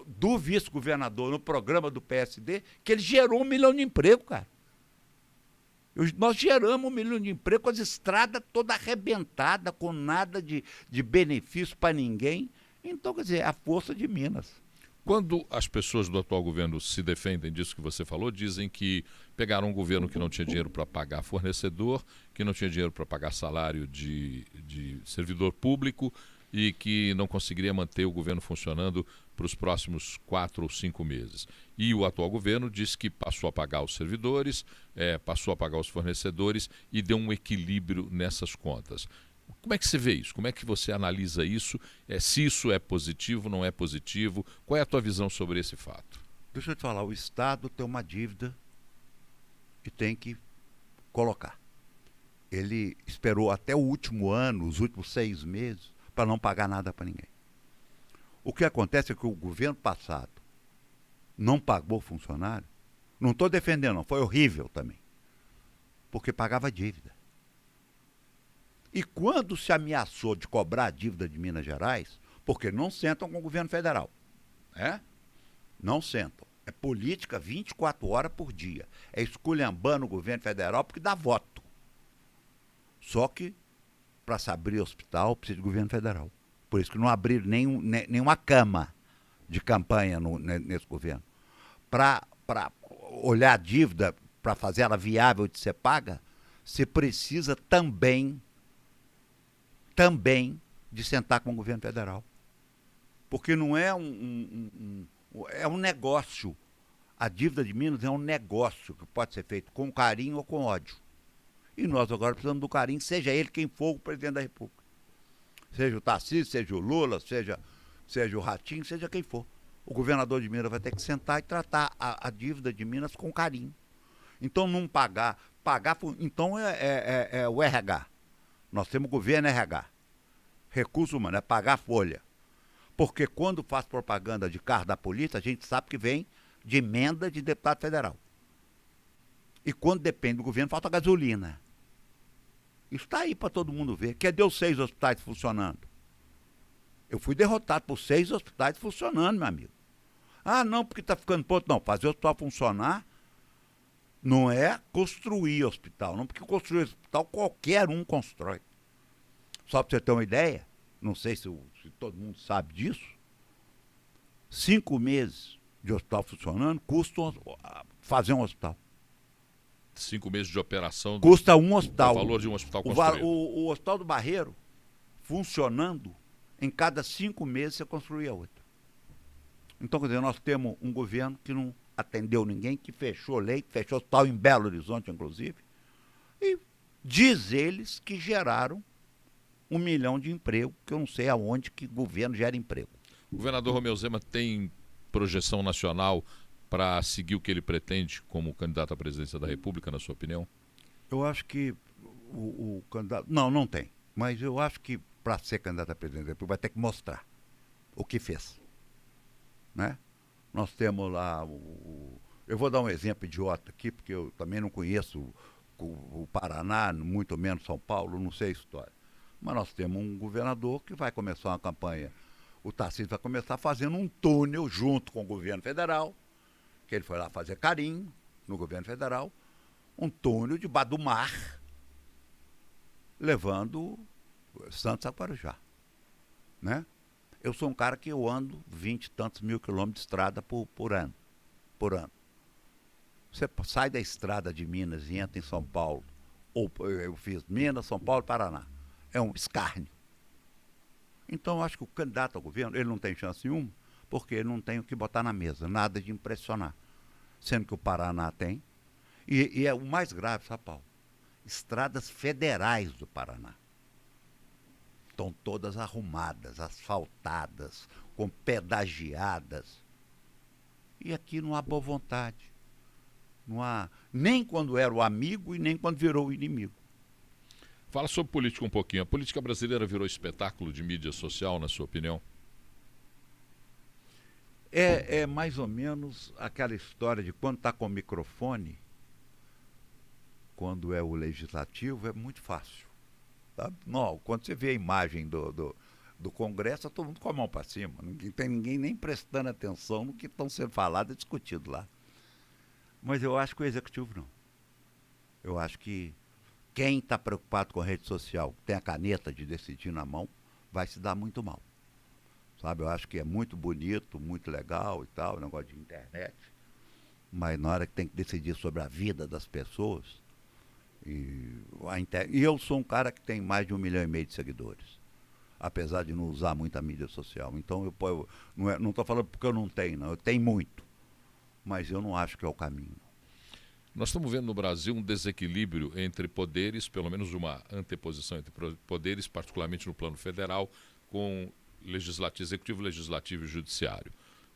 do vice-governador no programa do PSD, que ele gerou 1 milhão de emprego, cara. Nós geramos 1 milhão de emprego com as estradas toda arrebentada, com nada de benefício para ninguém. Então, quer dizer, a força de Minas. Quando as pessoas do atual governo se defendem disso que você falou, dizem que pegaram um governo que não tinha dinheiro para pagar fornecedor, que não tinha dinheiro para pagar salário de servidor público e que não conseguiria manter o governo funcionando para os próximos 4 ou 5 meses. E o atual governo disse que passou a pagar os servidores, passou a pagar os fornecedores e deu um equilíbrio nessas contas. Como é que você vê isso? Como é que você analisa isso? Se isso é positivo, não é positivo? Qual é a tua visão sobre esse fato? Deixa eu te falar, o Estado tem uma dívida e tem que colocar. Ele esperou até o último ano, os últimos 6 meses, para não pagar nada para ninguém. O que acontece é que o governo passado não pagou funcionário. Não estou defendendo, não. Foi horrível também. Porque pagava dívida. E quando se ameaçou de cobrar a dívida de Minas Gerais, porque não sentam com o governo federal. Não sentam. É política 24 horas por dia. É esculhambando o governo federal porque dá voto. Só que, para se abrir hospital, precisa de governo federal. Por isso que não abriram nenhuma cama de campanha nesse governo. Para olhar a dívida, para fazer ela viável de ser paga, se precisa também de sentar com o governo federal. Porque não é é um negócio. A dívida de Minas é um negócio que pode ser feito com carinho ou com ódio. E nós agora precisamos do carinho, seja ele quem for o presidente da República. Seja o Tarcísio, seja o Lula, seja o Ratinho, seja quem for. O governador de Minas vai ter que sentar e tratar a dívida de Minas com carinho. Então não pagar então é o RH. Nós temos governo RH. Recurso humano, é pagar a folha. Porque quando faz propaganda de carro da polícia, a gente sabe que vem de emenda de deputado federal. E quando depende do governo, falta gasolina. Isso está aí para todo mundo ver. Cadê os 6 hospitais funcionando? Eu fui derrotado por 6 hospitais funcionando, meu amigo. Ah, não, porque está ficando pronto. Não, fazer o hospital funcionar não é construir hospital. Não, porque construir hospital qualquer um constrói. Só para você ter uma ideia, não sei se todo mundo sabe disso, 5 meses de hospital funcionando custam fazer um hospital. 5 meses de operação. Custa um hospital. O valor de um hospital construído. O Hospital do Barreiro, funcionando, em cada 5 meses você construía outro. Então, quer dizer, nós temos um governo que não atendeu ninguém, que fechou leito, fechou hospital em Belo Horizonte, inclusive, e diz eles que geraram 1 milhão de emprego, que eu não sei aonde que o governo gera emprego. O governador Romeu Zema tem projeção nacional para seguir o que ele pretende como candidato à presidência da República, na sua opinião? Eu acho que o candidato... Não tem. Mas eu acho que para ser candidato à presidência da República vai ter que mostrar o que fez. Né? Nós temos lá... Eu vou dar um exemplo idiota aqui, porque eu também não conheço o Paraná, muito menos São Paulo, não sei a história. Mas nós temos um governador que vai começar uma campanha. O Tarcísio vai começar fazendo um túnel junto com o governo federal, que ele foi lá fazer carinho no governo federal, um túnel debaixo do mar, levando Santos a Guarujá. Né? Eu sou um cara que eu ando 20 e tantos mil quilômetros de estrada por ano. Você sai da estrada de Minas e entra em São Paulo ou eu fiz Minas, São Paulo, Paraná. É um escárnio. Então, eu acho que o candidato ao governo, ele não tem chance nenhuma, porque ele não tem o que botar na mesa, nada de impressionar. Sendo que o Paraná tem. E é o mais grave, sabe, Paulo? Estradas federais do Paraná. Estão todas arrumadas, asfaltadas, com pedagiadas. E aqui não há boa vontade. Não há, nem quando era o amigo e nem quando virou o inimigo. Fala sobre política um pouquinho. A política brasileira virou espetáculo de mídia social, na sua opinião? É mais ou menos aquela história de quando está com o microfone, quando é o legislativo, é muito fácil. Tá? Não, quando você vê a imagem do Congresso, tá todo mundo com a mão para cima. Não tem ninguém nem prestando atenção no que estão sendo falado e discutido lá. Mas eu acho que o executivo não. Eu acho que quem está preocupado com a rede social, tem a caneta de decidir na mão, vai se dar muito mal. Sabe, eu acho que é muito bonito, muito legal e tal, o negócio de internet. Mas na hora que tem que decidir sobre a vida das pessoas, e eu sou um cara que tem mais de 1,5 milhão de seguidores, apesar de não usar muita mídia social. Então eu não estou falando porque eu não tenho, não. Eu tenho muito, mas eu não acho que é o caminho. Nós estamos vendo no Brasil um desequilíbrio entre poderes, pelo menos uma anteposição entre poderes, particularmente no plano federal, com executivo, legislativo e judiciário.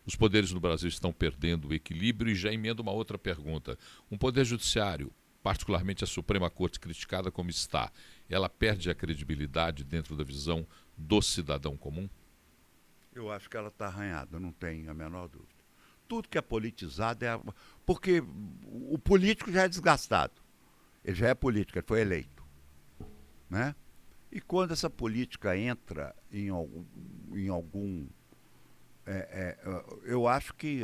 Os poderes no Brasil estão perdendo o equilíbrio e já emendo uma outra pergunta. Um poder judiciário, particularmente a Suprema Corte, criticada como está, ela perde a credibilidade dentro da visão do cidadão comum? Eu acho que ela está arranhada, não tenho a menor dúvida. Tudo que é politizado é... Porque o político já é desgastado. Ele já é político, ele foi eleito. Né? E quando essa política entra em algum... eu acho que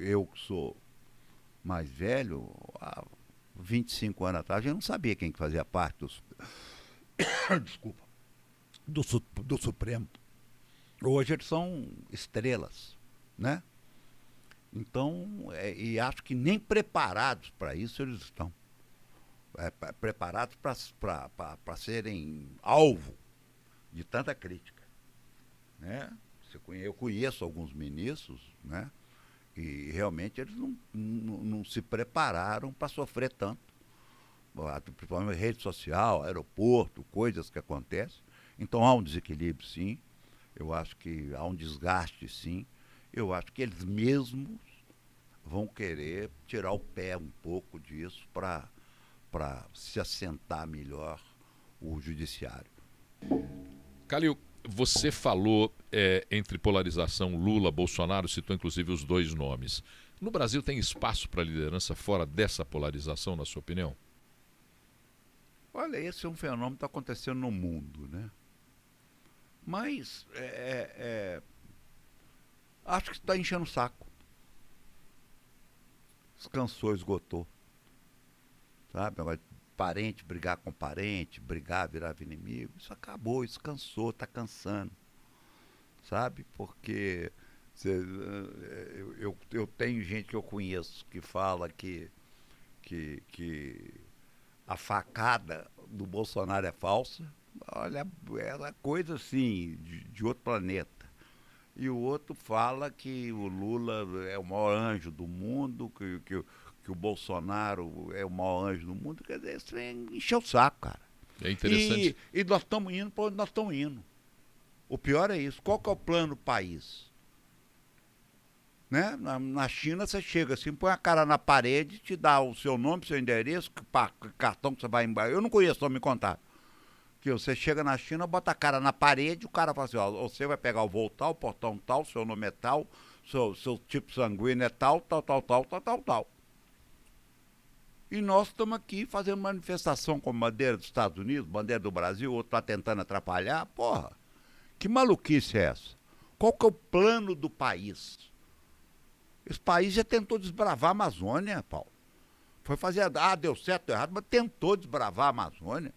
eu que sou mais velho, há 25 anos atrás, eu não sabia quem que fazia parte desculpa, do Supremo. Hoje eles são estrelas, né? Então, e acho que nem preparados para isso eles estão. Preparados para serem alvo de tanta crítica. Né? Eu conheço alguns ministros, né? E realmente eles não se prepararam para sofrer tanto. Principalmente rede social, aeroporto, coisas que acontecem. Então há um desequilíbrio, sim. Eu acho que há um desgaste, sim. Eu acho que eles mesmos vão querer tirar o pé um pouco disso para se assentar melhor o judiciário. Calil, você falou entre polarização Lula-Bolsonaro, citou inclusive os dois nomes. No Brasil tem espaço para liderança fora dessa polarização, na sua opinião? Olha, esse é um fenômeno que está acontecendo no mundo, né? Mas acho que está enchendo o saco. Descansou, esgotou. Sabe? Parente brigar com parente, brigar, virar inimigo. Isso acabou, isso cansou, está cansando. Sabe? Porque eu tenho gente que eu conheço que fala que a facada do Bolsonaro é falsa. Olha, é coisa assim, de outro planeta. E o outro fala que o Lula é o maior anjo do mundo, que o Bolsonaro é o maior anjo do mundo. Quer dizer, isso encheu o saco, cara. É interessante. E nós estamos indo para onde nós estamos indo. O pior é isso. Qual que é o plano do país? Né? Na China você chega assim, põe a cara na parede, te dá o seu nome, seu endereço, que cartão que você vai embora. Eu não conheço, só me contar. Que você chega na China, bota a cara na parede, o cara fala assim, ó, você vai pegar o voo tal, o portão tal, seu nome é tal, seu tipo sanguíneo é tal. E nós estamos aqui fazendo manifestação com bandeira dos Estados Unidos, bandeira do Brasil, o outro está tentando atrapalhar. Porra, que maluquice é essa? Qual que é o plano do país? Esse país já tentou desbravar a Amazônia, Paulo. Foi fazer, deu certo ou errado, mas tentou desbravar a Amazônia.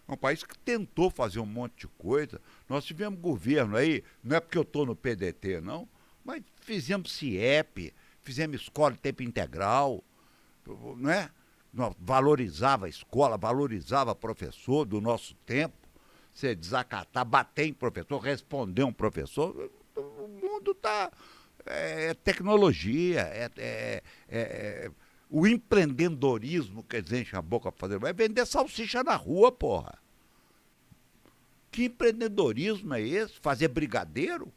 É um país que tentou fazer um monte de coisa. Nós tivemos governo aí, não é porque eu estou no PDT, não, mas fizemos CIEP, fizemos escola de tempo integral, não é? valorizava a escola, valorizava professor do nosso tempo. Você desacatar, bater em professor, responder um professor, o mundo está... É tecnologia, o empreendedorismo, quer dizer, enche a boca para fazer, vai vender salsicha na rua, porra. Que empreendedorismo é esse? Fazer brigadeiro?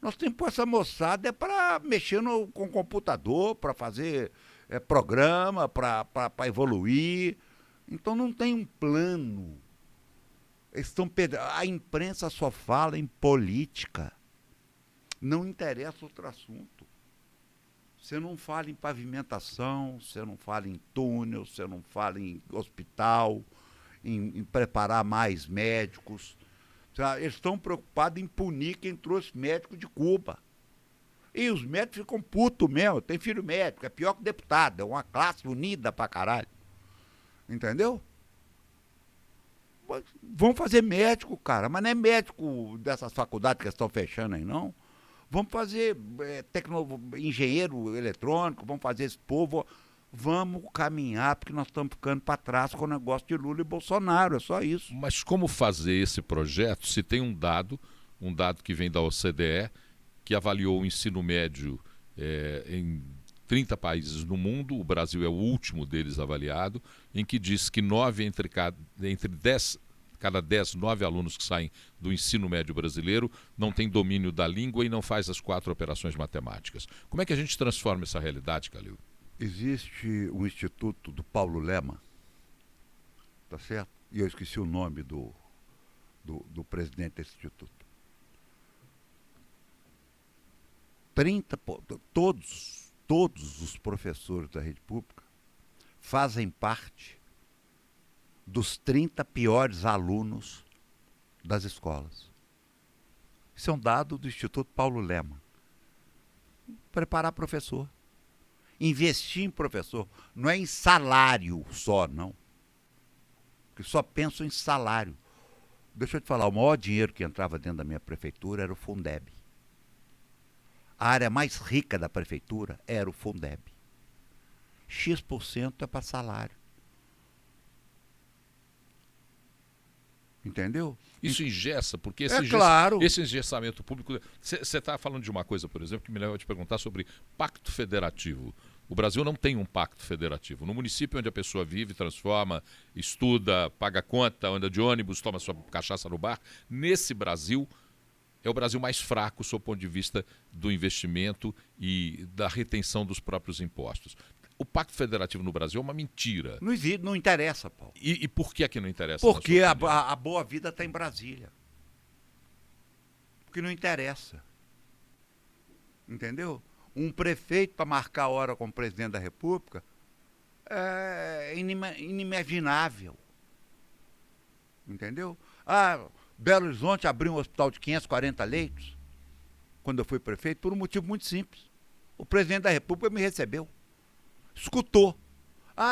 Nós temos que pôr essa moçada para mexer com computador, para fazer programa, para evoluir. Então não tem um plano. A imprensa só fala em política. Não interessa outro assunto. Você não fala em pavimentação, você não fala em túnel, você não fala em hospital, em preparar mais médicos. Eles estão preocupados em punir quem trouxe médico de Cuba. E os médicos ficam putos mesmo. Tem filho médico, é pior que deputado, é uma classe unida pra caralho. Entendeu? Vamos fazer médico, cara, mas não é médico dessas faculdades que estão fechando aí, não. Vamos fazer engenheiro eletrônico, vamos fazer esse povo. Vamos caminhar, porque nós estamos ficando para trás com o negócio de Lula e Bolsonaro, é só isso. Mas como fazer esse projeto se tem um dado que vem da OCDE, que avaliou o ensino médio em 30 países no mundo, o Brasil é o último deles avaliado, em que diz que cada 10, 9 alunos que saem do ensino médio brasileiro não tem domínio da língua e não faz as 4 operações matemáticas. Como é que a gente transforma essa realidade, Calil? Existe um instituto do Paulo Lema, tá certo? E eu esqueci o nome do presidente desse instituto. Todos os professores da rede pública fazem parte dos 30 piores alunos das escolas. Isso é um dado do Instituto Paulo Lema. Preparar professor. Investir em professor. Não é em salário só, não. Porque só penso em salário. Deixa eu te falar, o maior dinheiro que entrava dentro da minha prefeitura era o Fundeb. A área mais rica da prefeitura era o Fundeb. X% é para salário. Entendeu? Isso engessa, porque claro. Esse engessamento público... Você está falando de uma coisa, por exemplo, que me leva a te perguntar sobre pacto federativo. O Brasil não tem um pacto federativo. No município onde a pessoa vive, transforma, estuda, paga conta, anda de ônibus, toma sua cachaça no bar, nesse Brasil... É o Brasil mais fraco, sob o ponto de vista do investimento e da retenção dos próprios impostos. O Pacto Federativo no Brasil é uma mentira. Não existe, não interessa, Paulo. E por que é que não interessa? Porque a boa vida está em Brasília. Porque não interessa. Entendeu? Um prefeito para marcar a hora com o presidente da República é inimaginável. Entendeu? Belo Horizonte abriu um hospital de 540 leitos, quando eu fui prefeito, por um motivo muito simples. O presidente da República me recebeu, escutou.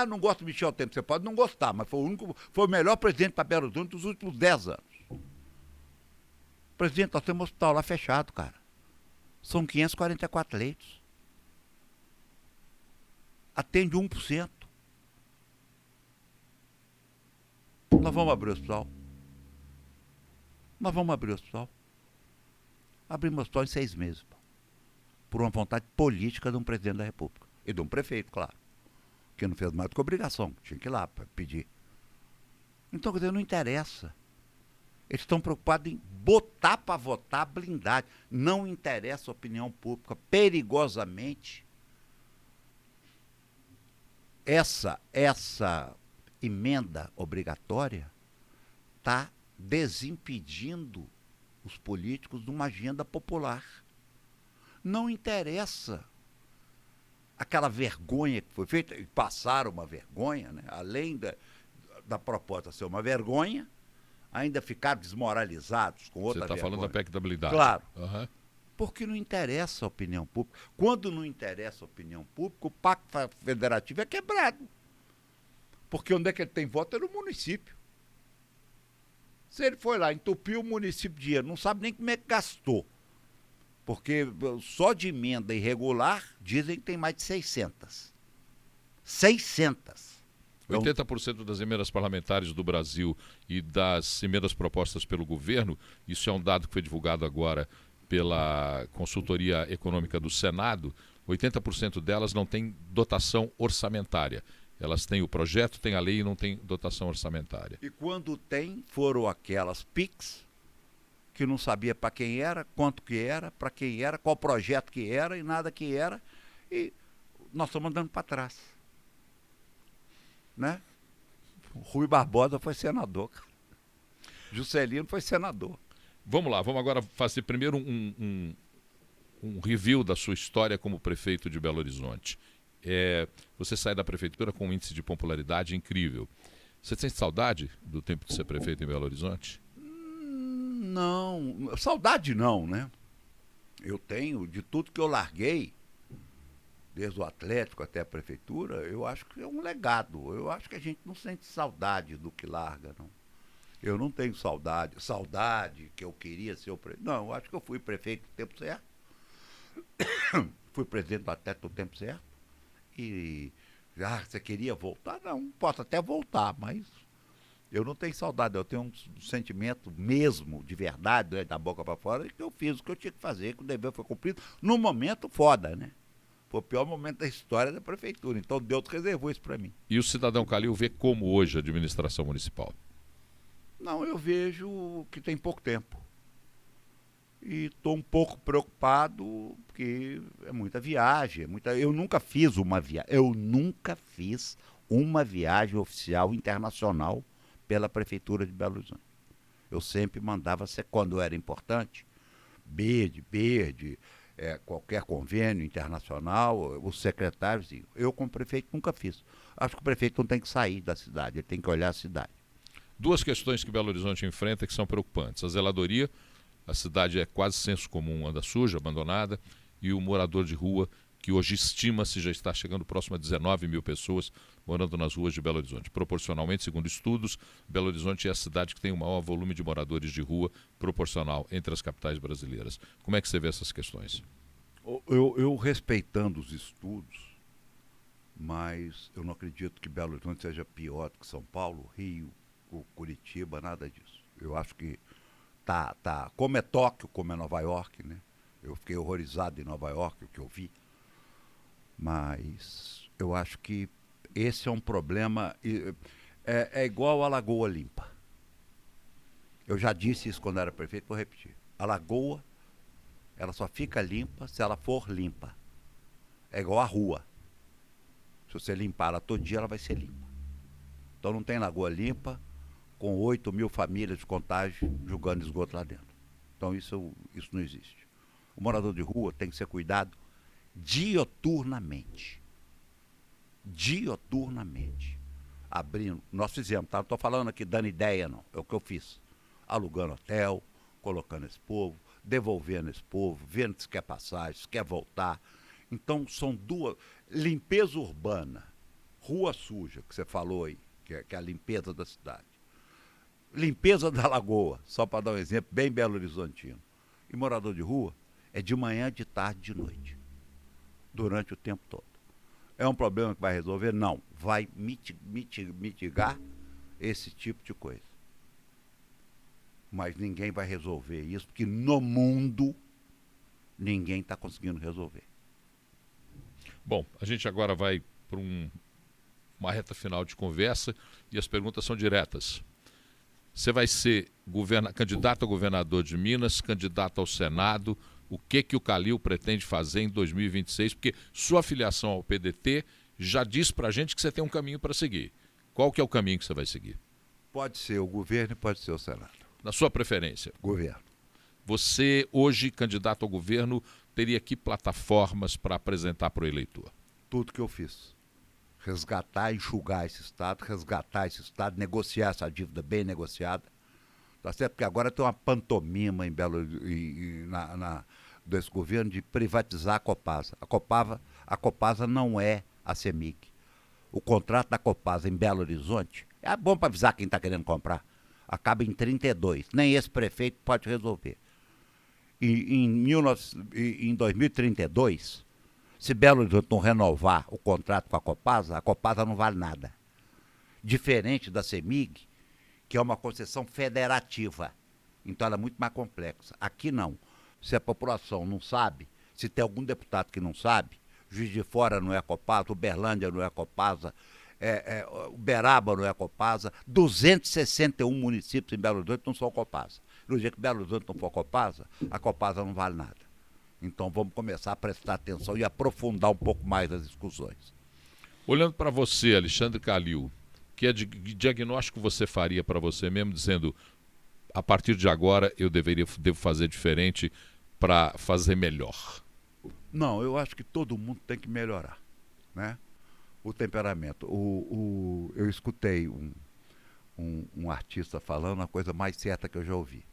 Não gosto do Michel Temer, você pode não gostar, mas foi o melhor presidente para Belo Horizonte dos últimos 10 anos. Presidente, nós temos um hospital lá fechado, cara. São 544 leitos. Atende 1%. Nós vamos abrir o hospital. Nós vamos abrir o hospital. Abrimos o hospital em 6 meses. Por uma vontade política de um presidente da República. E de um prefeito, claro. Que não fez mais do que obrigação. Tinha que ir lá para pedir. Então, quer dizer, não interessa. Eles estão preocupados em botar para votar blindagem. Não interessa a opinião pública. Perigosamente, essa emenda obrigatória está desimpedindo os políticos de uma agenda popular. Não interessa aquela vergonha que foi feita, e passaram uma vergonha, né? Além da proposta ser uma vergonha, ainda ficaram desmoralizados com outra vergonha. Você está falando da PEC da blindagem. Claro. Uhum. Porque não interessa a opinião pública. Quando não interessa a opinião pública, o Pacto Federativo é quebrado. Porque onde é que ele tem voto é no município. Se ele foi lá, entupiu o município de dinheiro, não sabe nem como é que gastou. Porque só de emenda irregular, dizem que tem mais de 600. 600. 80% das emendas parlamentares do Brasil e das emendas propostas pelo governo, isso é um dado que foi divulgado agora pela Consultoria Econômica do Senado, 80% delas não têm dotação orçamentária. Elas têm o projeto, têm a lei e não têm dotação orçamentária. E quando tem, foram aquelas PICs que não sabia para quem era, quanto que era, para quem era, qual projeto que era e nada que era. E nós estamos andando para trás. Né? Rui Barbosa foi senador. Juscelino foi senador. Vamos lá, vamos agora fazer primeiro um review da sua história como prefeito de Belo Horizonte. Você sai da prefeitura com um índice de popularidade incrível. Você tem saudade do tempo de ser prefeito em Belo Horizonte? Não, saudade não, né? Eu tenho, de tudo que eu larguei, desde o Atlético até a prefeitura, eu acho que é um legado. Eu acho que a gente não sente saudade do que larga, não. Eu não tenho saudade que eu queria ser o prefeito. Não, eu acho que eu fui prefeito no tempo certo. Fui presidente do Atlético no tempo certo. E você queria voltar? Não, posso até voltar, mas eu não tenho saudade. Eu tenho um sentimento mesmo, de verdade, né, da boca para fora, que eu fiz o que eu tinha que fazer, que o dever foi cumprido, num momento foda, né? Foi o pior momento da história da prefeitura. Então Deus reservou isso para mim. E o cidadão Calil vê como hoje a administração municipal? Não, eu vejo que tem pouco tempo. E estou um pouco preocupado, porque é muita viagem. Eu nunca fiz uma viagem. Eu nunca fiz uma viagem oficial internacional pela Prefeitura de Belo Horizonte. Eu sempre mandava, quando era importante, BERD, qualquer convênio internacional, os secretários iam. Eu, como prefeito, nunca fiz. Acho que o prefeito não tem que sair da cidade, ele tem que olhar a cidade. Duas questões que Belo Horizonte enfrenta que são preocupantes. A zeladoria, a cidade é quase senso comum, anda suja, abandonada, e o morador de rua, que hoje estima-se já está chegando próximo a 19 mil pessoas morando nas ruas de Belo Horizonte. Proporcionalmente, segundo estudos, Belo Horizonte é a cidade que tem o maior volume de moradores de rua proporcional entre as capitais brasileiras. Como é que você vê essas questões? Eu respeitando os estudos, mas eu não acredito que Belo Horizonte seja pior do que São Paulo, Rio, Curitiba, nada disso. Eu acho que tá, como é Tóquio, como é Nova York, né? Eu fiquei horrorizado em Nova York, o que eu vi. Mas eu acho que esse é um problema, é igual a Lagoa Limpa. Eu já disse isso quando era prefeito, vou repetir. A lagoa, ela só fica limpa se ela for limpa. É igual a rua. Se você limpar ela todo dia, ela vai ser limpa. Então não tem lagoa limpa com 8 mil famílias de contágio jogando esgoto lá dentro. Então isso não existe. O morador de rua tem que ser cuidado dioturnamente. Dioturnamente. Abrindo, nós fizemos, tá? Não estou falando aqui dando ideia, não. É o que eu fiz. Alugando hotel, colocando esse povo, devolvendo esse povo, vendo se quer passagem, se quer voltar. Então são duas. Limpeza urbana, rua suja, que você falou aí, que é a limpeza da cidade. Limpeza da lagoa, só para dar um exemplo, bem Belo Horizontino. E morador de rua é de manhã, de tarde, de noite. Durante o tempo todo. É um problema que vai resolver? Não. Vai mitigar esse tipo de coisa. Mas ninguém vai resolver isso, porque no mundo ninguém está conseguindo resolver. Bom, a gente agora vai para uma reta final de conversa e as perguntas são diretas. Você vai ser candidato a governador de Minas, candidato ao Senado. O que o Calil pretende fazer em 2026? Porque sua filiação ao PDT já diz pra gente que você tem um caminho para seguir. Qual que é o caminho que você vai seguir? Pode ser o governo e pode ser o Senado. Na sua preferência? Governo. Você, hoje, candidato ao governo, teria que plataformas para apresentar para o eleitor? Tudo que eu fiz. Resgatar, enxugar esse Estado, negociar essa dívida bem negociada. Tá certo? Porque agora tem uma pantomima em desse governo de privatizar a Copasa. A Copasa não é a CEMIG. O contrato da Copasa em Belo Horizonte, é bom para avisar quem está querendo comprar, acaba em 32. Nem esse prefeito pode resolver. Em 2032, Se Belo Horizonte não renovar o contrato com a Copasa não vale nada. Diferente da CEMIG, que é uma concessão federativa. Então ela é muito mais complexa. Aqui não. Se a população não sabe, se tem algum deputado que não sabe, Juiz de Fora não é a Copasa, Uberlândia não é a Copasa, Uberaba não é a Copasa, 261 municípios em Belo Horizonte não são Copasa. No dia que Belo Horizonte não for Copasa, a Copasa não vale nada. Então vamos começar a prestar atenção e aprofundar um pouco mais as discussões. Olhando para você, Alexandre Calil, que diagnóstico você faria para você mesmo, dizendo, a partir de agora eu devo fazer diferente para fazer melhor? Não, eu acho que todo mundo tem que melhorar, né? O temperamento. Eu escutei um artista falando a coisa mais certa que eu já ouvi.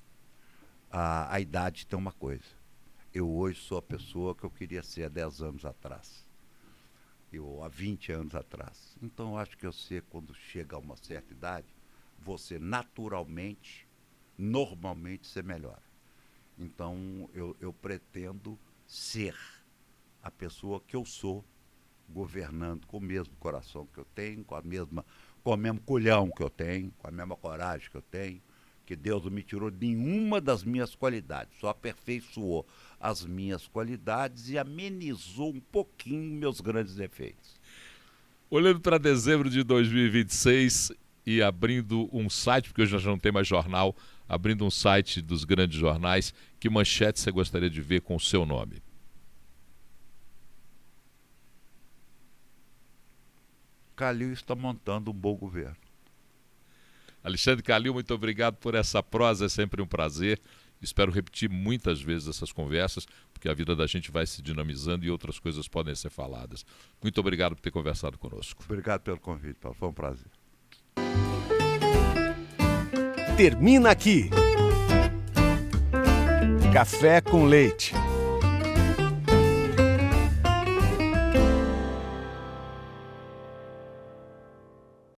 A idade tem uma coisa. Eu hoje sou a pessoa que eu queria ser há 10 anos atrás. Há 20 anos atrás. Então eu acho que quando chega a uma certa idade, você naturalmente, normalmente, você melhora. Então eu pretendo ser a pessoa que eu sou, governando com o mesmo coração que eu tenho, com o mesmo culhão que eu tenho, com a mesma coragem que eu tenho, que Deus não me tirou nenhuma das minhas qualidades, só aperfeiçoou as minhas qualidades e amenizou um pouquinho meus grandes defeitos. Olhando para dezembro de 2026 e abrindo um site, porque hoje já não tem mais jornal, abrindo um site dos grandes jornais, que manchete você gostaria de ver com o seu nome? Calil está montando um bom governo. Alexandre Calil, muito obrigado por essa prosa, é sempre um prazer. Espero repetir muitas vezes essas conversas, porque a vida da gente vai se dinamizando e outras coisas podem ser faladas. Muito obrigado por ter conversado conosco. Obrigado pelo convite, Paulo. Foi um prazer. Termina aqui. Café com Leite.